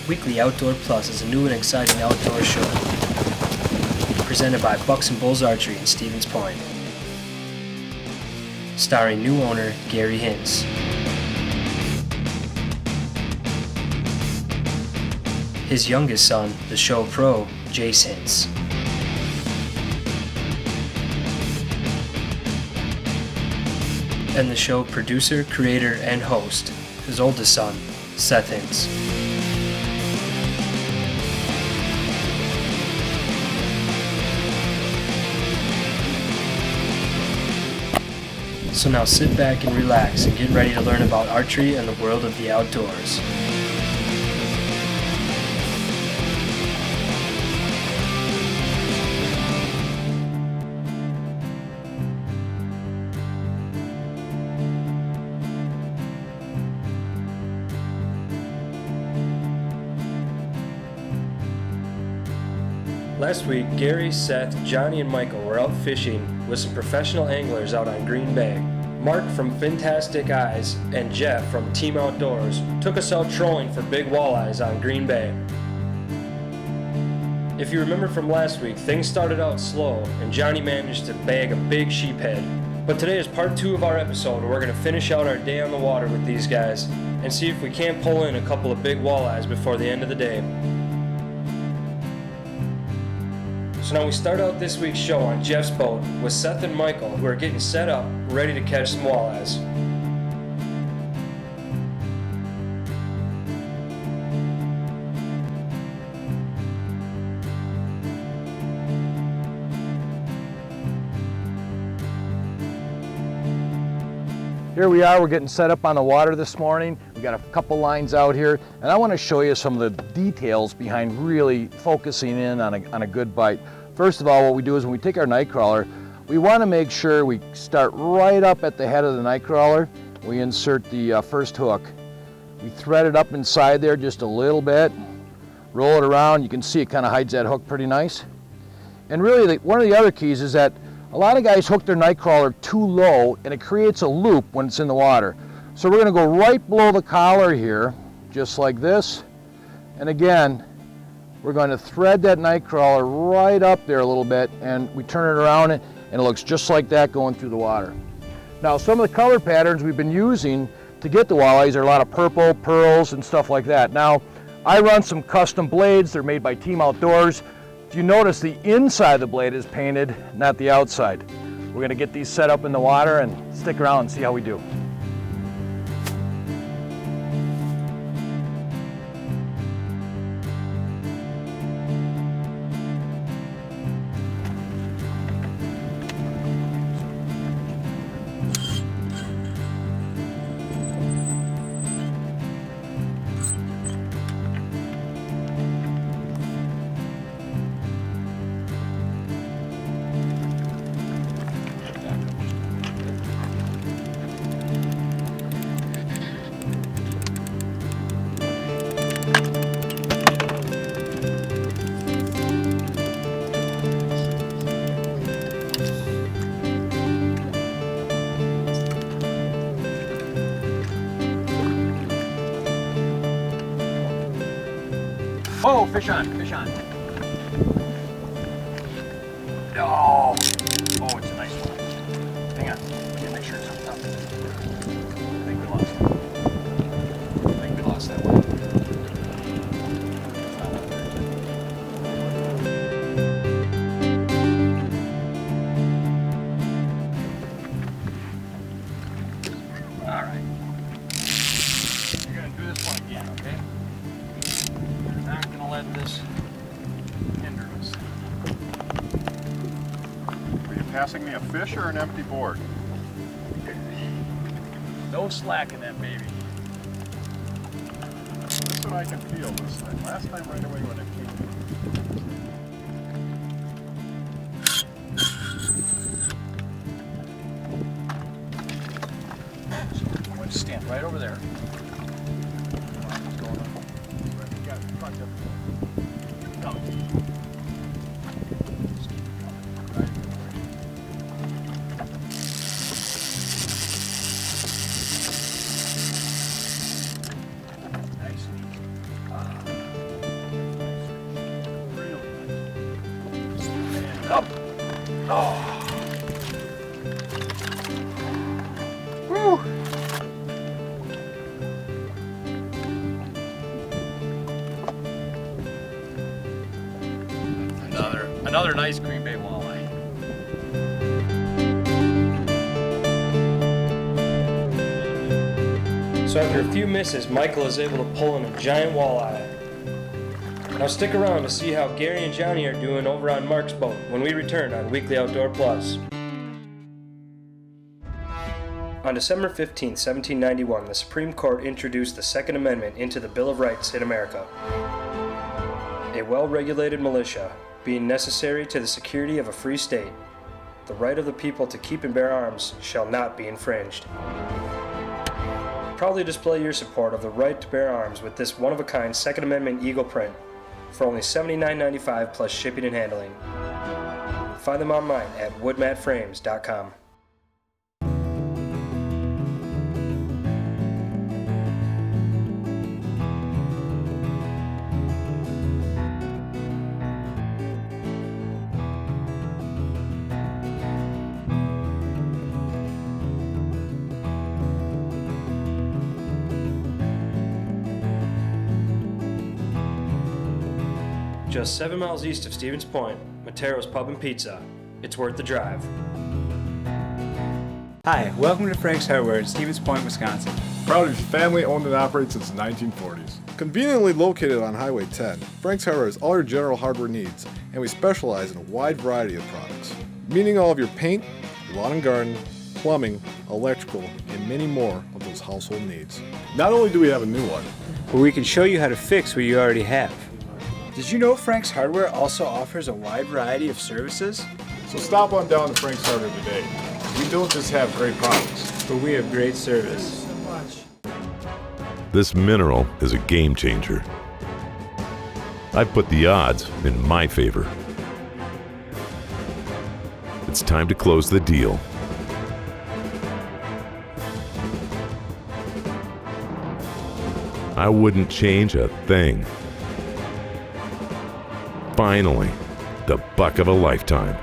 Weekly Outdoor Plus is a new and exciting outdoor show presented by Bucks and Bulls Archery in Stevens Point. Starring new owner Gary Hintz. His youngest son, the show pro, Jace Hintz. And the show producer, creator, and host, his oldest son, Seth Hintz. So now sit back and relax and get ready to learn about archery and the world of the outdoors. Last week, Gary, Seth, Johnny, and Michael were out fishing with some professional anglers out on Green Bay. Mark from Fantastic Eyes and Jeff from Team Outdoors took us out trolling for big walleyes on Green Bay. If you remember from last week, things started out slow and Johnny managed to bag a big sheephead. But today is part 2 of our episode where we're going to finish out our day on the water with these guys and see if we can't pull in a couple of big walleyes before the end of the day. So now we start out this week's show on Jeff's boat with Seth and Michael, who are getting set up, ready to catch some walleyes. Here we are, we're getting set up on the water this morning. We got a couple lines out here, and I want to show you some of the details behind really focusing in on a good bite. First of all, what we do is when we take our night crawler, we want to make sure we start right up at the head of the night crawler. We insert the first hook. We thread it up inside there just a little bit, roll it around. You can see it kind of hides that hook pretty nice. And really, one of the other keys is that a lot of guys hook their night crawler too low and it creates a loop when it's in the water. So we're going to go right below the collar here, just like this. And again, we're going to thread that night crawler right up there a little bit, and we turn it around and it looks just like that going through the water. Now, some of the color patterns we've been using to get the walleyes are a lot of purple, pearls, and stuff like that. Now, I run some custom blades. They're made by Team Outdoors. If you notice, the inside of the blade is painted, not the outside. We're going to get these set up in the water and stick around and see how we do. Oh, fish on, fish on. Oh, oh, it's a nice one. Hang on, make sure it's up top. I think we lost it. I think we lost that one. All right. You're gonna do this one again, okay? Not going to let this hinder us. Are you passing me a fish or an empty board? No slack in that baby. This one I can feel this time. Last time right away when it came. So I'm going to stand right over there. Another nice Green Bay walleye. So after a few misses, Michael is able to pull in a giant walleye. Now stick around to see how Gary and Johnny are doing over on Mark's boat when we return on Weekly Outdoor Plus. On December 15, 1791, the Supreme Court introduced the Second Amendment into the Bill of Rights in America. A well-regulated militia being necessary to the security of a free state, the right of the people to keep and bear arms shall not be infringed. Proudly display your support of the right to bear arms with this one-of-a-kind Second Amendment Eagle print for only $79.95 plus shipping and handling. Find them online at woodmatframes.com. Just 7 miles east of Stevens Point, Matero's Pub and Pizza. It's worth the drive. Hi, welcome to Frank's Hardware in Stevens Point, Wisconsin. Proud to be family owned and operated since the 1940s. Conveniently located on Highway 10, Frank's Hardware has all your general hardware needs, and we specialize in a wide variety of products, meaning all of your paint, lawn and garden, plumbing, electrical, and many more of those household needs. Not only do we have a new one, But we can show you how to fix what you already have. Did you know Frank's Hardware also offers a wide variety of services? so stop on down to Frank's Hardware today. We don't just have great products. But we have great service. This mineral is a game changer. I've put the odds in my favor. It's time to close the deal. I wouldn't change a thing. Finally, the buck of a lifetime.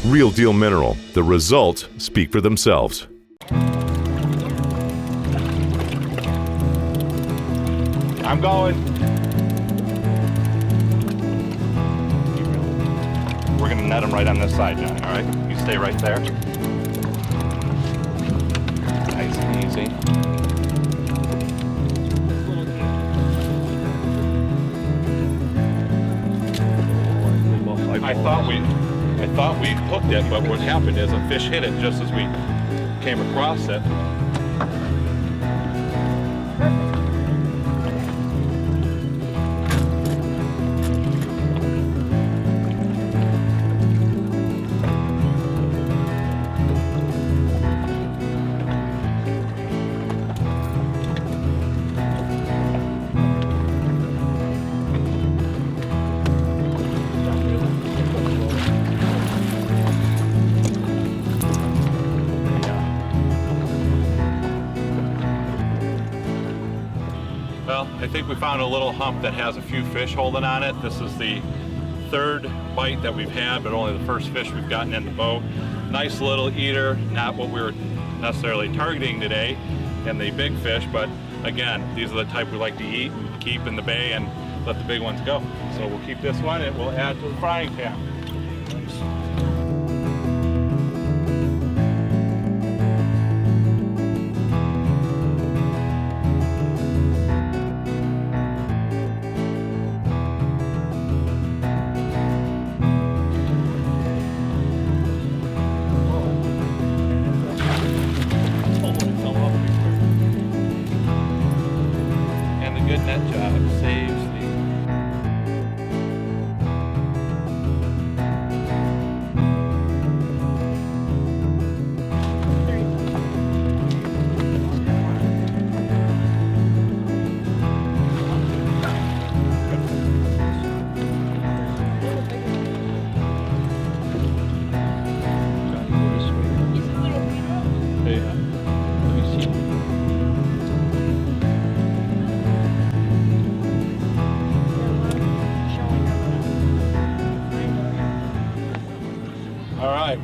Real Deal Mineral. The results speak for themselves. I'm going. We're going to net them right on this side, Johnny, all right? You stay right there. Nice and easy. I thought we hooked it, but what happened is a fish hit it just as we came across it. Well, I think we found a little hump that has a few fish holding on it. This is the third bite that we've had, but only the first fish we've gotten in the boat. Nice little eater, not what we were necessarily targeting today in the big fish, but again, these are the type we like to eat and keep in the bay and let the big ones go. So we'll keep this one and we'll add to the frying pan. Net job saves the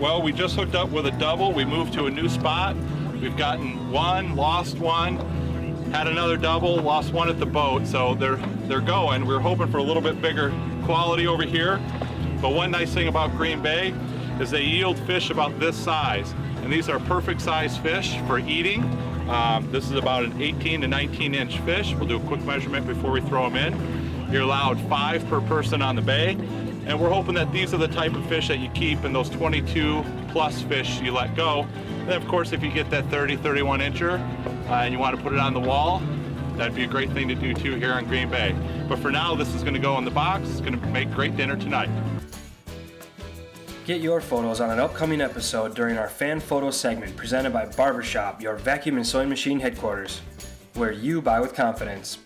Well, we just hooked up with a double. We moved to a new spot. We've gotten one, lost one, Had another double, lost one at the boat, so they're going. We're hoping for a little bit bigger quality over here. But one nice thing about Green Bay is they yield fish about this size. And these are perfect size fish for eating. This is about an 18 to 19 inch fish. We'll do a quick measurement before we throw them in. You're allowed 5 per person on the bay. And we're hoping that these are the type of fish that you keep, and those 22 plus fish you let go. And of course, if you get that 30, 31 incher and you want to put it on the wall, that'd be a great thing to do too here on Green Bay. But for now, this is going to go in the box. It's going to make great dinner tonight. Get your photos on an upcoming episode during our fan photo segment presented by Barbershop, your vacuum and sewing machine headquarters, where you buy with confidence.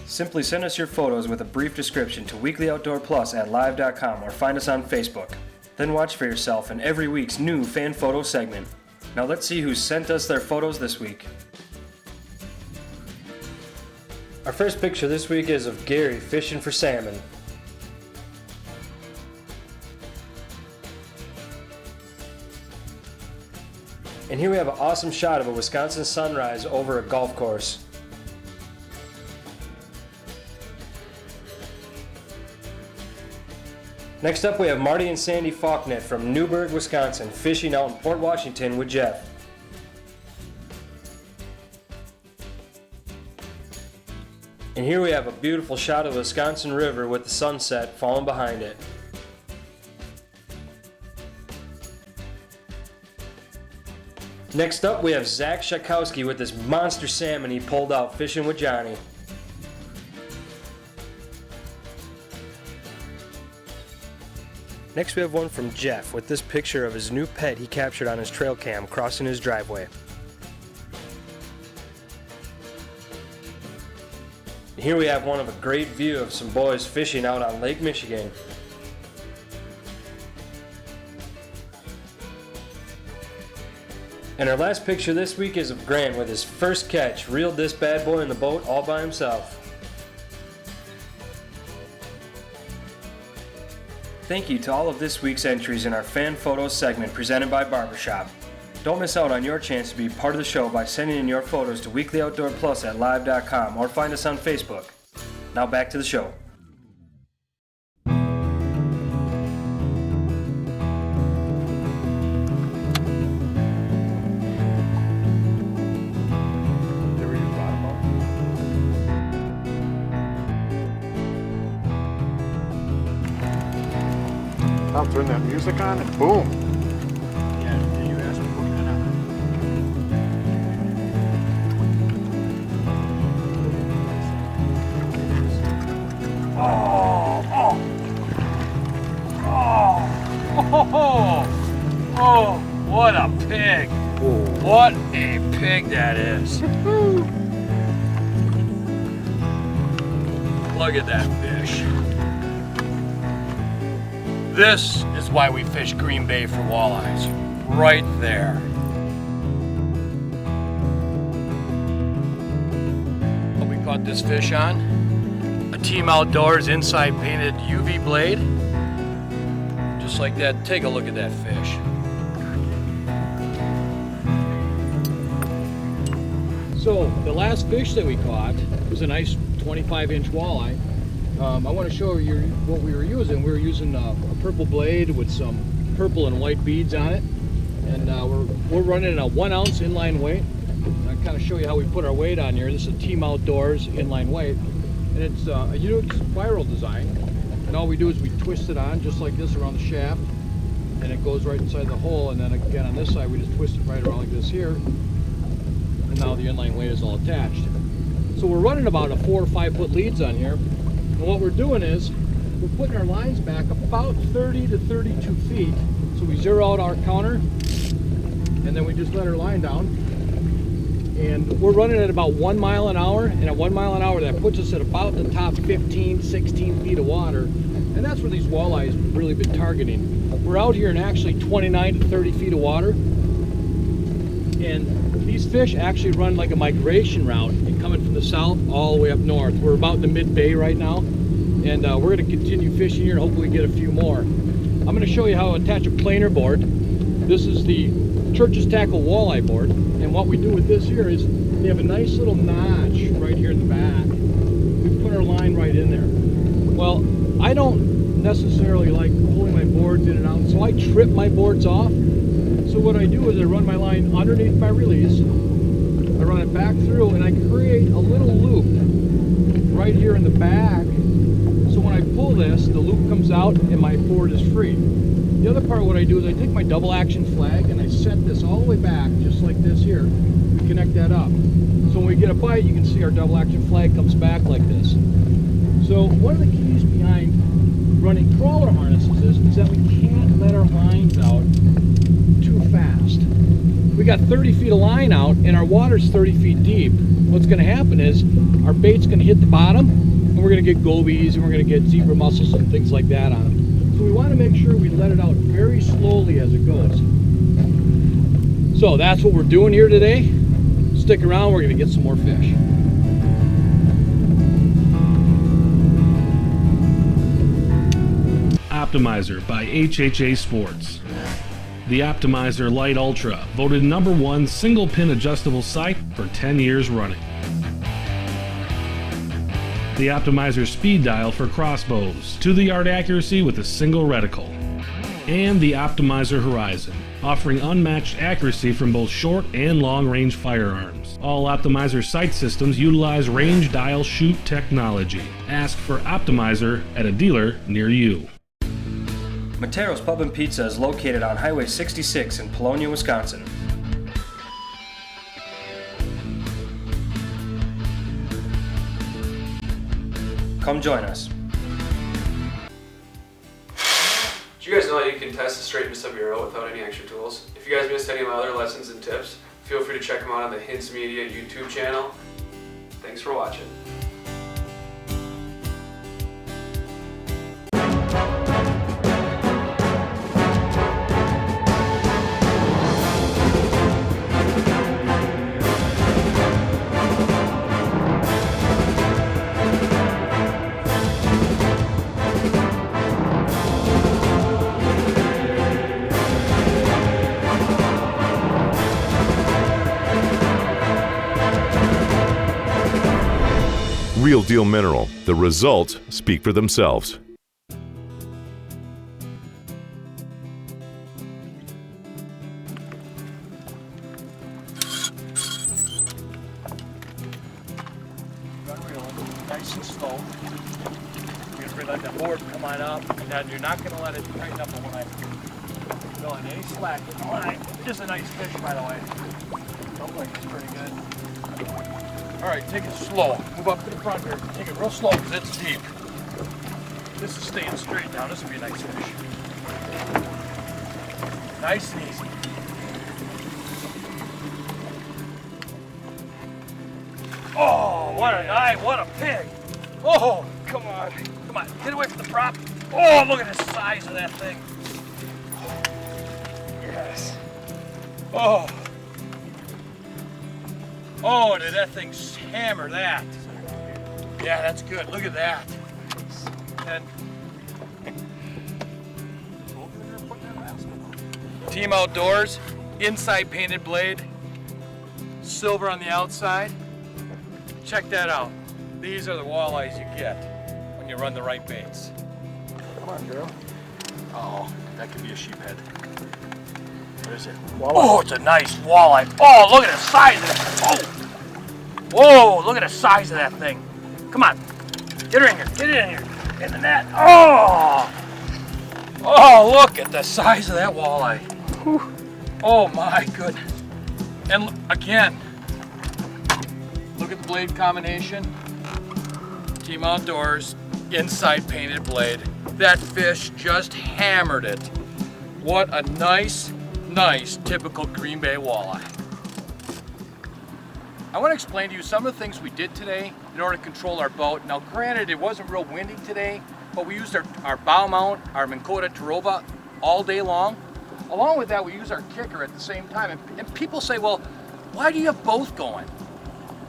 Simply send us your photos with a brief description to weeklyoutdoorplus@live.com or find us on Facebook. Then watch for yourself in every week's new fan photo segment. Now let's see who sent us their photos this week. Our first picture this week is of Gary fishing for salmon. And here we have an awesome shot of a Wisconsin sunrise over a golf course. Next up we have Marty and Sandy Faulknet from Newburgh, Wisconsin, fishing out in Port Washington with Jeff. And here we have a beautiful shot of the Wisconsin River with the sunset falling behind it. Next up we have Zach Shakowski with this monster salmon he pulled out fishing with Johnny. Next we have one from Jeff with this picture of his new pet he captured on his trail cam crossing his driveway. Here we have one of a great view of some boys fishing out on Lake Michigan. And our last picture this week is of Grant with his first catch, reeled this bad boy in the boat all by himself. Thank you to all of this week's entries in our fan photos segment presented by Barbershop. Don't miss out on your chance to be part of the show by sending in your photos to weeklyoutdoorplus@live.com or find us on Facebook. Now back to the show. I'll turn that music on and boom. Yeah, you asked me what kind Oh, what a pig. What a pig that is. Look at that fish. This is why we fish Green Bay for walleyes. Right there. We caught this fish on a Team Outdoors inside painted UV blade. Just like that. Take a look at that fish. So the last fish that we caught was a nice 25-inch walleye. I want to show you what we were using. We were using a purple blade with some purple and white beads on it, and we're running a 1 ounce inline weight. I'll kind of show you how we put our weight on here. This is a Team Outdoors inline weight, and it's a unique spiral design. And all we do is we twist it on just like this around the shaft, and it goes right inside the hole. And then again on this side, we just twist it right around like this here, and now the inline weight is all attached. So we're running about a 4 or 5 foot leads on here. And what we're doing is we're putting our lines back about 30 to 32 feet. So we zero out our counter and then we just let our line down. And we're running at about 1 mile an hour. And at 1 mile an hour, that puts us at about the top 15, 16 feet of water. And that's where these walleyes have really been targeting. We're out here in actually 29 to 30 feet of water. And these fish actually run like a migration route and coming from the south all the way up north. We're about in the mid-bay right now, and we're going to continue fishing here and hopefully get a few more. I'm going to show you how to attach a planer board. This is the Church's Tackle walleye board, and what we do with this here is they have a nice little notch right here in the back. We put our line right in there. Well, I don't necessarily like pulling my boards in and out, so I trip my boards off. So what I do is I run my line underneath my release, I run it back through, and I create a little loop right here in the back. So when I pull this, the loop comes out and my board is free. The other part, what I do is I take my double action flag and I set this all the way back, just like this here. We connect that up. So when we get a bite, you can see our double action flag comes back like this. So one of the keys behind running crawler harnesses is that we can't let our lines out too fast. We got 30 feet of line out and our water's 30 feet deep. What's going to happen is our bait's going to hit the bottom and we're going to get gobies and we're going to get zebra mussels and things like that on them. So we want to make sure we let it out very slowly as it goes. So that's what we're doing here today. Stick around, we're going to get some more fish. Optimizer by HHA Sports. The Optimizer Lite Ultra, voted #1 single pin adjustable sight for 10 years running. The Optimizer Speed Dial for crossbows, to the yard accuracy with a single reticle. And the Optimizer Horizon, offering unmatched accuracy from both short and long range firearms. All Optimizer sight systems utilize range dial shoot technology. Ask for Optimizer at a dealer near you. Matero's Pub and Pizza is located on Highway 66 in Polonia, Wisconsin. Come join us. Did you guys know that you can test the straightness of your arrow without any extra tools? If you guys missed any of my other lessons and tips, feel free to check them out on the Hintz Media YouTube channel. Thanks for watching. Real Deal Mineral. The results speak for themselves. Nice and slow. You're going to let that board come on up, and then you're not going to let it tighten up when I go on any slack in the line. Just a nice fish, by the way. Looks like it's pretty good. All right, take it slow. Move up to the front here. Take it real slow because it's deep. This is staying straight now. This will be a nice fish. Nice and easy. Oh, what a night, what a pig. Oh, come on, get away from the prop. Oh, look at the size of that thing. Yes. Oh. Oh, did that thing hammer that? Yeah, that's good, look at that. And Team Outdoors, inside painted blade, silver on the outside. Check that out. These are the walleyes you get when you run the right baits. Come on, girl. Oh, that could be a sheephead. What is it? Walleye. Oh, it's a nice walleye. Oh, look at the size of that. Oh. Whoa, look at the size of that thing. Come on. Get her in here. Get it in here. In the net. Oh. Oh, look at the size of that walleye. Whew. Oh my goodness. And again, look at the blade combination. Team Outdoors, inside painted blade. That fish just hammered it. What a nice, typical Green Bay walleye. I want to explain to you some of the things we did today in order to control our boat. Now granted, it wasn't real windy today, but we used our bow mount, our Minn Kota Taroba all day long. Along with that, we use our kicker at the same time. And people say, well, why do you have both going?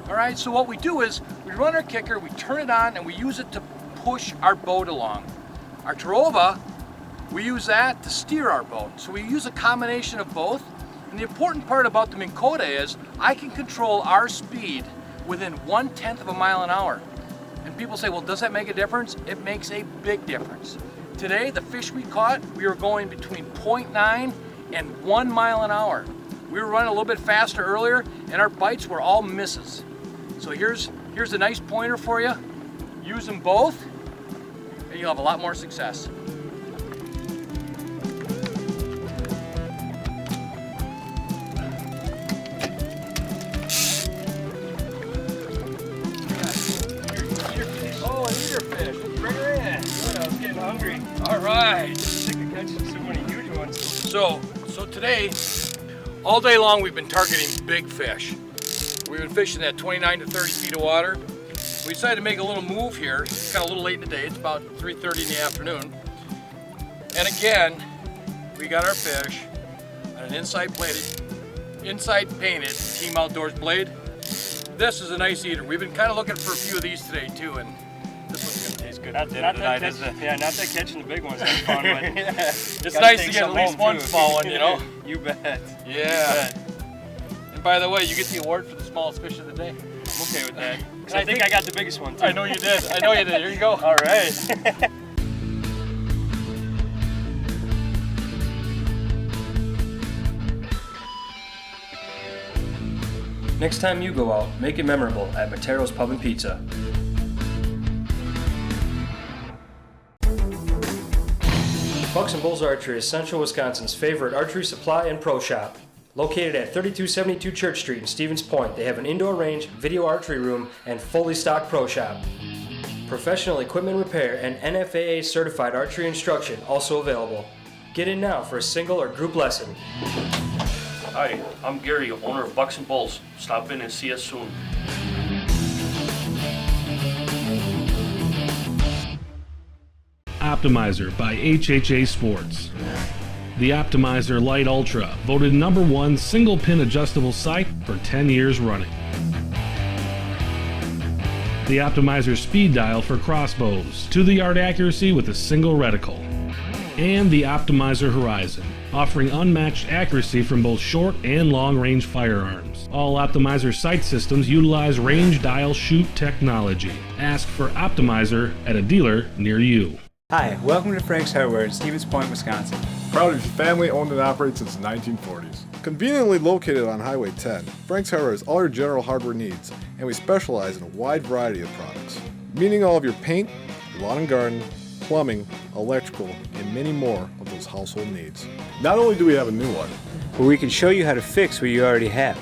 All right, so what we do is we run our kicker, we turn it on, and we use it to push our boat along. Our Taroba, we use that to steer our boat. So we use a combination of both. And the important part about the Minn Kota is I can control our speed within 1/10 of a mile an hour. And people say, well, does that make a difference? It makes a big difference. Today, the fish we caught, we were going between 0.9 and 1 mile an hour. We were running a little bit faster earlier, and our bites were all misses. So here's a nice pointer for you. Use them both, and you'll have a lot more success. Oh, an eater fish. Bring her in. Good, I was getting hungry. All right. Sick of catching so many huge ones. So today, all day long we've been targeting big fish. We've been fishing at 29 to 30 feet of water. We decided to make a little move here. It's kind of a little late in the day. It's about 3:30 in the afternoon. And again, we got our fish on an inside painted Team Outdoors blade. This is a nice eater. We've been kind of looking for a few of these today too, and this one's gonna taste good. Not that catching the big ones is fun, but It's nice to get at least one small one, you know? You bet. Yeah. And by the way, you get the award for the smallest fish of the day. I'm okay with that. 'Cause I think I got the biggest one too. I know you did. I know you did. Here you go. All right. Next time you go out, make it memorable at Matero's Pub and Pizza. Bucks and Bulls Archery is Central Wisconsin's favorite archery supply and pro shop. Located at 3272 Church Street in Stevens Point, they have an indoor range, video archery room, and fully stocked pro shop. Professional equipment repair and NFAA certified archery instruction also available. Get in now for a single or group lesson. Hi, I'm Gary, owner of Bucks and Bulls. Stop in and see us soon. Optimizer by HHA Sports. The Optimizer Lite Ultra, voted #1 single pin adjustable sight for 10 years running. The Optimizer Speed Dial for crossbows, to the yard accuracy with a single reticle. And the Optimizer Horizon, offering unmatched accuracy from both short and long range firearms. All Optimizer sight systems utilize range dial shoot technology. Ask for Optimizer at a dealer near you. Hi, welcome to Frank's Hardware in Stevens Point, Wisconsin. Proud to be family owned and operated since the 1940s. Conveniently located on Highway 10, Frank's Hardware has all your general hardware needs, and we specialize in a wide variety of products, meaning all of your paint, lawn and garden, plumbing, electrical, and many more of those household needs. Not only do we have a new one, But we can show you how to fix what you already have.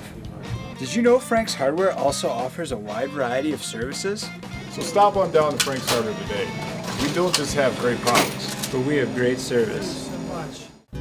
Did you know Frank's Hardware also offers a wide variety of services? so stop on down to Frank's Hardware today. We don't just have great products, But we have great service.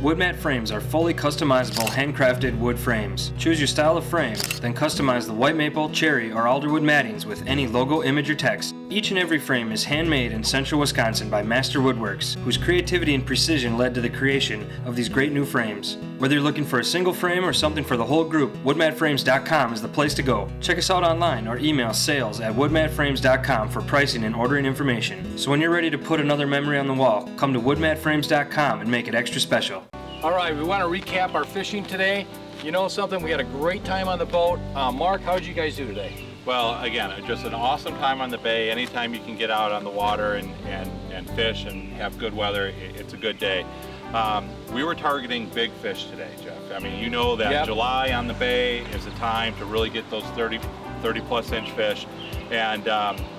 Woodmat frames are fully customizable handcrafted wood frames. Choose your style of frame, then customize the white maple, cherry, or alderwood mattings with any logo, image, or text. Each and every frame is handmade in Central Wisconsin by Master Woodworks, whose creativity and precision led to the creation of these great new frames. Whether you're looking for a single frame or something for the whole group, woodmatframes.com is the place to go. Check us out online or email sales@woodmatframes.com for pricing and ordering information. So when you're ready to put another memory on the wall, come to woodmatframes.com and make it extra special. All right, we want to recap our fishing today. You know something? We had a great time on the boat. Mark, how did you guys do today? Well, again, just an awesome time on the bay. Anytime you can get out on the water and fish and have good weather, it's a good day. We were targeting big fish today, Jeff. I mean, you know that Yep. July on the bay is a time to really get those 30 plus inch fish. And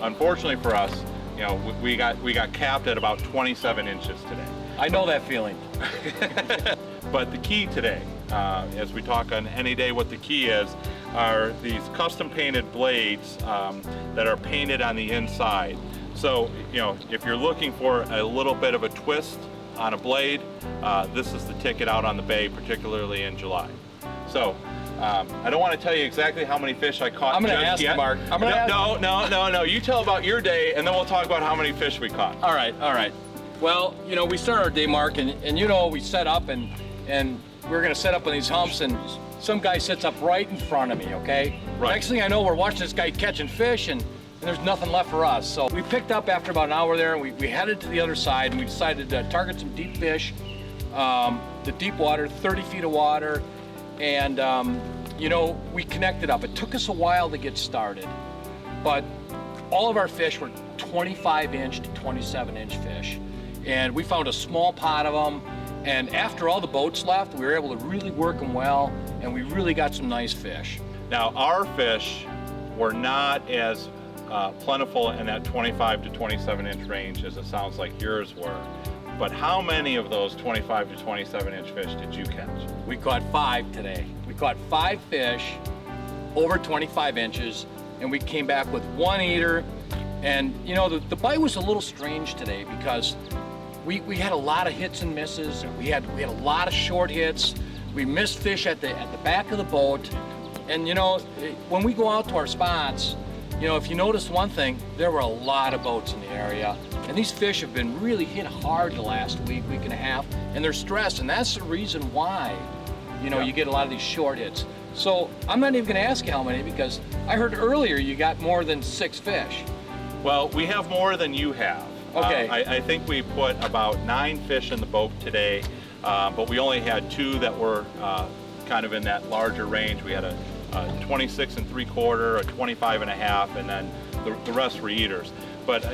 unfortunately for us, you know, we got capped at about 27 inches today. I know that feeling. But the key today, as we talk on any day, what the key is, are these custom painted blades that are painted on the inside. So, you know, if you're looking for a little bit of a twist on a blade, this is the ticket out on the bay, particularly in July. So, I don't want to tell you exactly how many fish I caught. I'm going to just ask yet. you, Mark. I'm gonna ask No. You tell about your day, and then we'll talk about how many fish we caught. All right. Well, you know, we start our day, Mark, and you know, we set up and we're gonna set up on these humps, and some guy sits up right in front of me, okay? Right. Next thing I know, we're watching this guy catching fish, and there's nothing left for us. So we picked up after about an hour there, and we headed to the other side, and we decided to target some deep fish, the deep water, 30 feet of water, and you know, we connected up. It took us a while to get started, but all of our fish were 25-inch to 27-inch fish, and we found a small pot of them. And after all the boats left, we were able to really work them well, and we really got some nice fish. Now, our fish were not as plentiful in that 25 to 27-inch range as it sounds like yours were. But how many of those 25 to 27-inch fish did you catch? We caught 5 today. We caught 5 fish over 25 inches, and we came back with 1 eater. And you know, the bite was a little strange today because we had a lot of hits and misses. We had a lot of short hits. We missed fish at the back of the boat. And you know, when we go out to our spots, you know, if you notice one thing, there were a lot of boats in the area. And these fish have been really hit hard the last week and a half, and they're stressed. And that's the reason why, you know, you get a lot of these short hits. So I'm not even gonna ask you how many, because I heard earlier you got more than 6 fish. Well, we have more than you have. Okay. I think we put about 9 fish in the boat today, but we only had 2 that were kind of in that larger range. We had a 26 3/4, a 25 1/2, and then the rest were eaters. But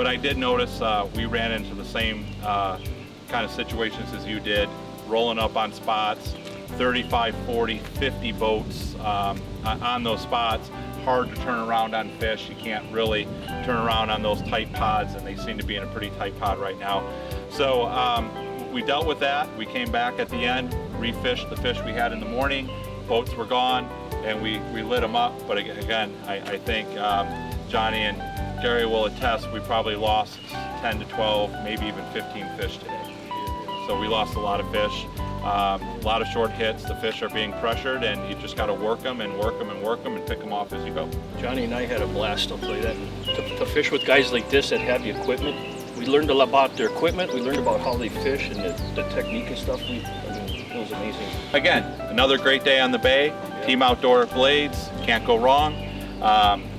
I did notice we ran into the same kind of situations as you did, rolling up on spots, 35, 40, 50 boats on those spots. Hard to turn around on fish. You can't really turn around on those tight pods, and they seem to be in a pretty tight pod right now. So we dealt with that. We came back at the end, refished the fish we had in the morning. Boats were gone, and we lit them up. But again, I think Johnny and Gary will attest, we probably lost 10 to 12, maybe even 15 fish today. So we lost a lot of fish. A lot of short hits. The fish are being pressured, and you just got to work them and work them and work them and pick them off as you go. Johnny and I had a blast, I'll tell you that. To fish with guys like this that have the equipment, we learned a lot about their equipment. We learned about how they fish and the technique and stuff. It was amazing. Again, another great day on the bay. Team Outdoor Blades, can't go wrong.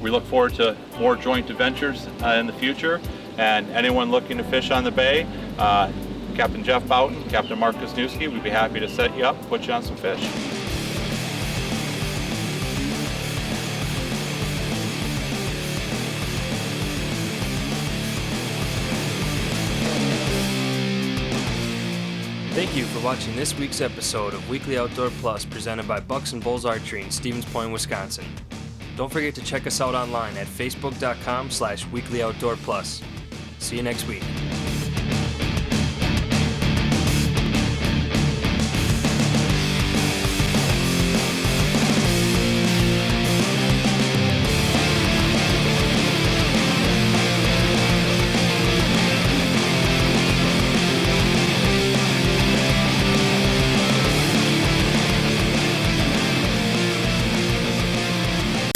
We look forward to more joint adventures in the future. And anyone looking to fish on the bay, Captain Jeff Boughton, Captain Mark Wisniewski, we'd be happy to set you up and put you on some fish. Thank you for watching this week's episode of Weekly Outdoor Plus presented by Bucks and Bulls Archery in Stevens Point, Wisconsin. Don't forget to check us out online at facebook.com/weeklyoutdoorplus. See you next week.